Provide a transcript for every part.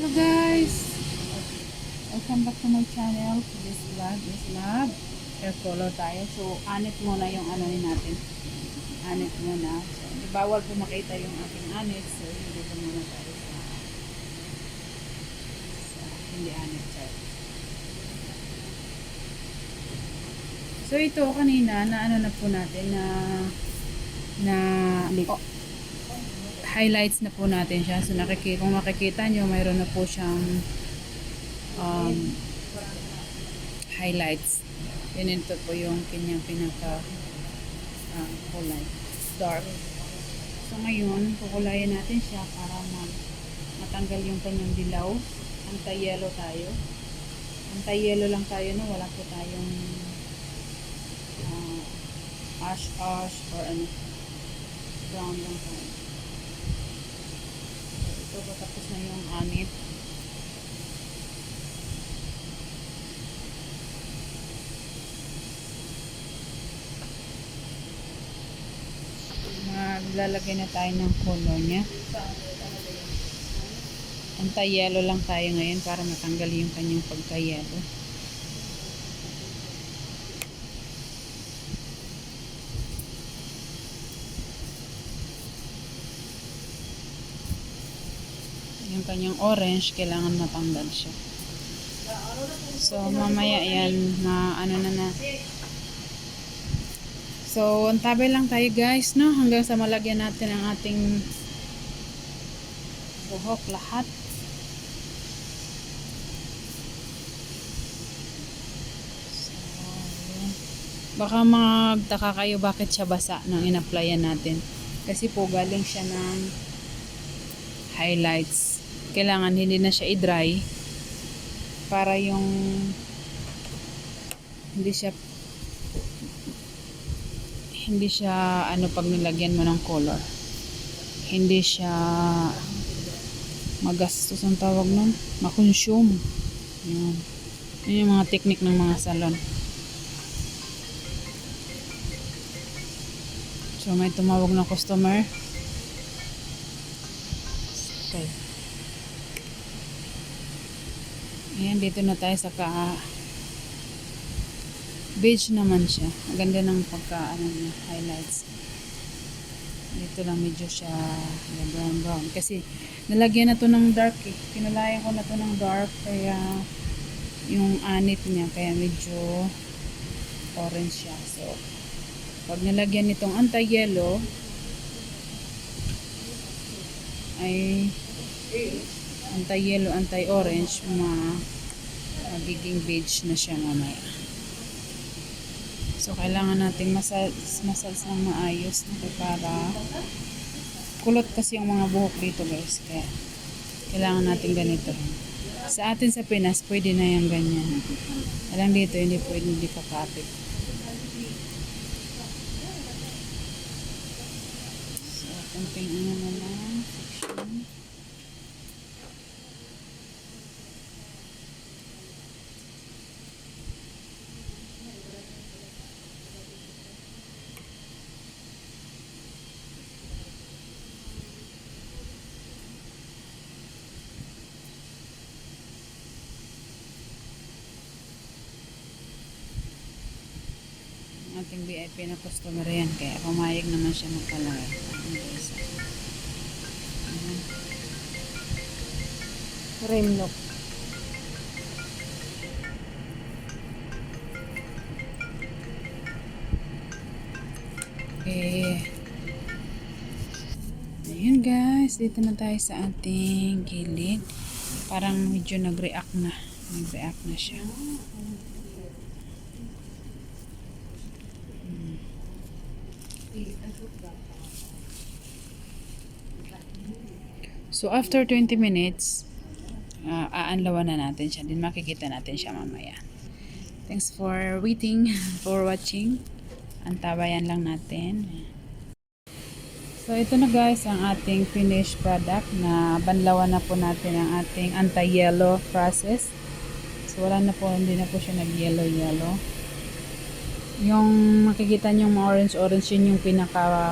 Guys, welcome back to my channel. This vlog is hair color tayo. So anit muna yung ano natin. Anit muna. So bawal po makita yung aking anit. So hindi ko muna tayo sa hindi anit tayo. So ito kanina na ano na po natin na highlights na po natin siya. So kung makikita nyo, mayroon na po siyang highlights. Yun ito po yung kanyang pinaka kulay. Dark. So ngayon, kukulayan natin siya para matanggal yung kanyang dilaw. Anti-yellow tayo. Anti-yellow lang tayo, no? Wala po tayong ash or ano. Brown lang tayo. So ito, tapos na yung anit. Maglalagay na tayo ng color niya. Anti-yellow lang tayo ngayon para matanggal yung kanyang pagka-yellow. Yung kanyang orange, kailangan matanggal siya. So, mamaya yan, ano na. So, antabay lang tayo guys, no? Hanggang sa malagyan natin ang ating buhok lahat. So, baka magtaka kayo bakit siya basa nang in-applyan natin. Kasi po galing siya ng highlights. Kailangan hindi na siya i-dry para yung hindi siya ano pag nilagyan mo ng color. Hindi siya magastos ang tawag nun. Ma-consume. Yun. Yun yung mga technique ng mga salon. So may tumawag na customer. Okay. Ayan, dito na tayo sa beige naman siya. Maganda ng niya, highlights. Dito lang medyo siya brown. Kasi nalagyan na to ng dark eh. Kinulayan ko na to ng dark. Kaya yung anit niya, kaya medyo orange siya. So, pag nalagyan nitong anti-yellow, ay anti-yellow, anti-orange, magiging beige na siya mamaya. So, kailangan nating massage ng maayos para kulot kasi yung mga buhok dito guys. Kaya, kailangan natin ganito. Sa atin sa Pinas, pwede na yung ganyan. Alang dito, hindi pwede, hindi kakapit. So, kunting ano na lang, section. Ating VIP na customer yan, kaya pumayag naman siya magpalagay. Cream look. Okay. Ayun guys, dito na tayo sa ating gilid. Parang medyo nag-react na siya. So after 20 minutes, aanlawan na natin siya. Din makikita natin siya mamaya. Thanks for waiting, for watching. Antabayan lang natin. So ito na guys ang ating finished product na banlawan na po natin ang ating anti-yellow process. So wala na po, hindi na po siya nag-yellow. Yung makikita nyo orange yun yung pinaka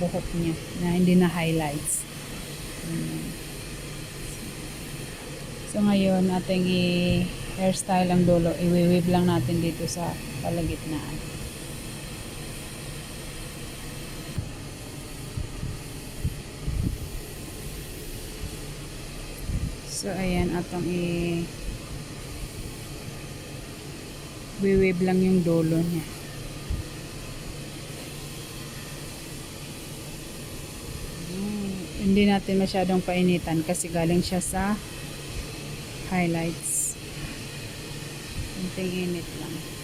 buhok niya na hindi na highlights. So ngayon, ating i-hairstyle ang dulo. I-weave lang natin dito sa palagitnaan. So ayan, atong i-weave lang yung dulo niya. Hindi natin masyadong painitan kasi galing siya sa highlights. Kunting init lang.